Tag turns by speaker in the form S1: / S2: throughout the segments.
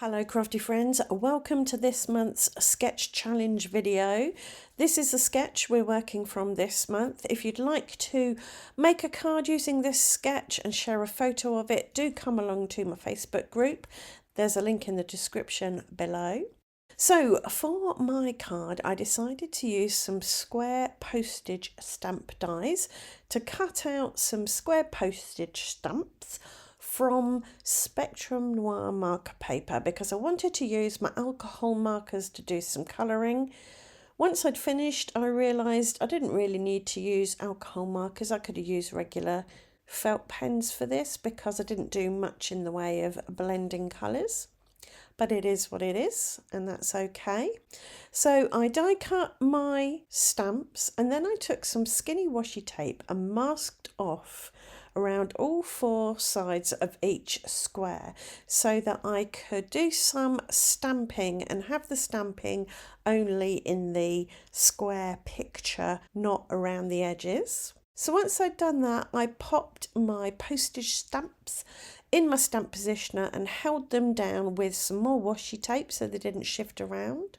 S1: Hello crafty friends, welcome to this month's sketch challenge video. This is the sketch we're working from this month. If you'd like to make a card using this sketch and share a photo of it, do come along to my Facebook group. There's a link in the description below. So for my card, I decided to use some square postage stamp dies to cut out some square postage stamps from Spectrum Noir marker paper because I wanted to use my alcohol markers to do some colouring. Once I'd finished, I realised I didn't really need to use alcohol markers. I could have used regular felt pens for this because I didn't do much in the way of blending colours. But it is what it is, and that's okay. So I die cut my stamps, and then I took some skinny washi tape and masked off around all four sides of each square so that I could do some stamping and have the stamping only in the square picture, not around the edges. So once I'd done that, I popped my postage stamps in my stamp positioner and held them down with some more washi tape so they didn't shift around.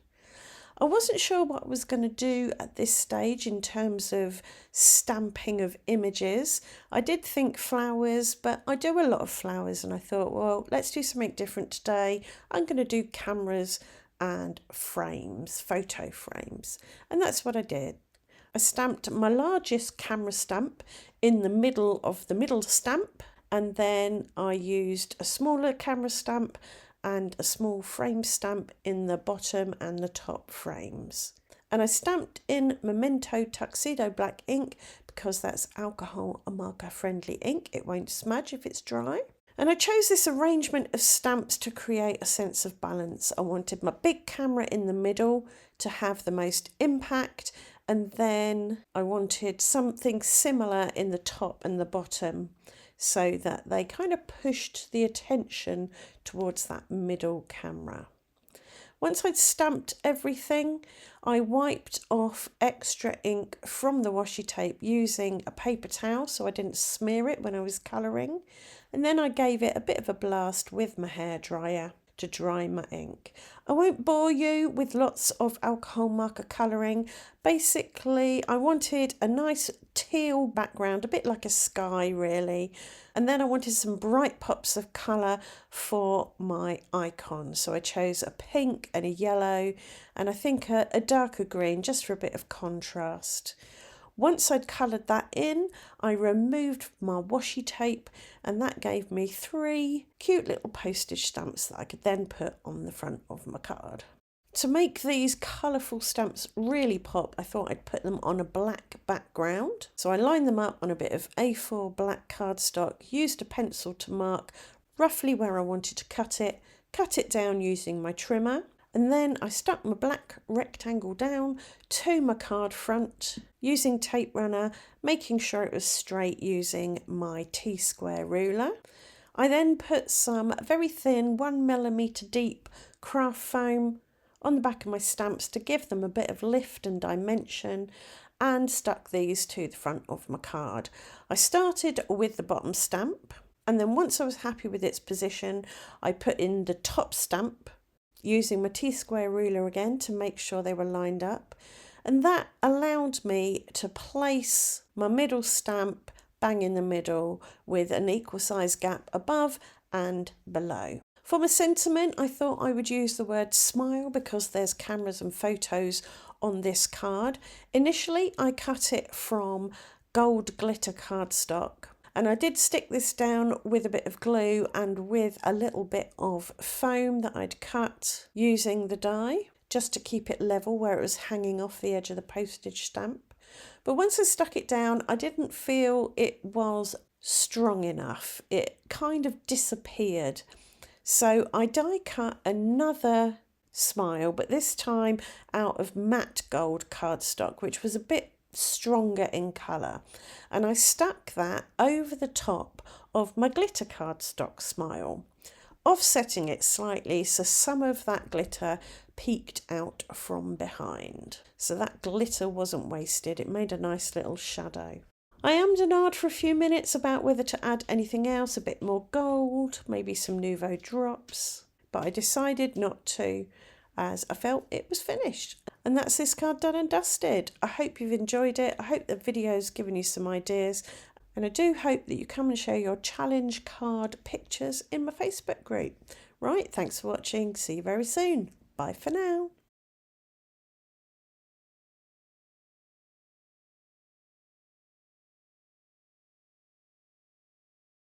S1: I wasn't sure what I was going to do at this stage in terms of stamping of images. I did think flowers, but I do a lot of flowers, and I thought, well, let's do something different today. I'm going to do cameras and frames, photo frames, and that's what I did. I stamped my largest camera stamp in the middle of the middle stamp, and then I used a smaller camera stamp and a small frame stamp in the bottom and the top frames. And I stamped in Memento Tuxedo black ink because that's alcohol marker friendly ink. It won't smudge if it's dry. And I chose this arrangement of stamps to create a sense of balance. I wanted my big camera in the middle to have the most impact, and then I wanted something similar in the top and the bottom, so that they kind of pushed the attention towards that middle camera. Once I'd stamped everything, I wiped off extra ink from the washi tape using a paper towel so I didn't smear it when I was colouring, and then I gave it a bit of a blast with my hairdryer to dry my ink. I won't bore you with lots of alcohol marker colouring. Basically, I wanted a nice teal background, a bit like a sky really, and then I wanted some bright pops of colour for my icon. So I chose a pink and a yellow, and I think a darker green just for a bit of contrast. Once I'd coloured that in, I removed my washi tape, and that gave me 3 cute little postage stamps that I could then put on the front of my card. To make these colourful stamps really pop, I thought I'd put them on a black background. So I lined them up on a bit of A4 black cardstock, used a pencil to mark roughly where I wanted to cut it down using my trimmer. And then I stuck my black rectangle down to my card front using tape runner, making sure it was straight using my T-square ruler. I then put some very thin 1mm deep craft foam on the back of my stamps to give them a bit of lift and dimension, and stuck these to the front of my card. I started with the bottom stamp, and then once I was happy with its position, I put in the top stamp using my T-square ruler again to make sure they were lined up, and that allowed me to place my middle stamp bang in the middle with an equal size gap above and below. For my sentiment, I thought I would use the word smile because there's cameras and photos on this card. Initially, I cut it from gold glitter cardstock, and I did stick this down with a bit of glue and with a little bit of foam that I'd cut using the die, just to keep it level where it was hanging off the edge of the postage stamp. But once I stuck it down, I didn't feel it was strong enough. It kind of disappeared. So I die cut another smile, but this time out of matte gold cardstock, which was a bit stronger in colour, and I stuck that over the top of my glitter cardstock smile, offsetting it slightly so some of that glitter peeked out from behind. So that glitter wasn't wasted, it made a nice little shadow. I ammed and ahed for a few minutes about whether to add anything else, a bit more gold, maybe some Nouveau drops. but I decided not to as I felt it was finished. And that's this card done and dusted. I hope you've enjoyed it. I hope the video's given you some ideas. And I do hope that you come and share your challenge card pictures in my Facebook group. Right, thanks for watching. See you very soon. Bye for now.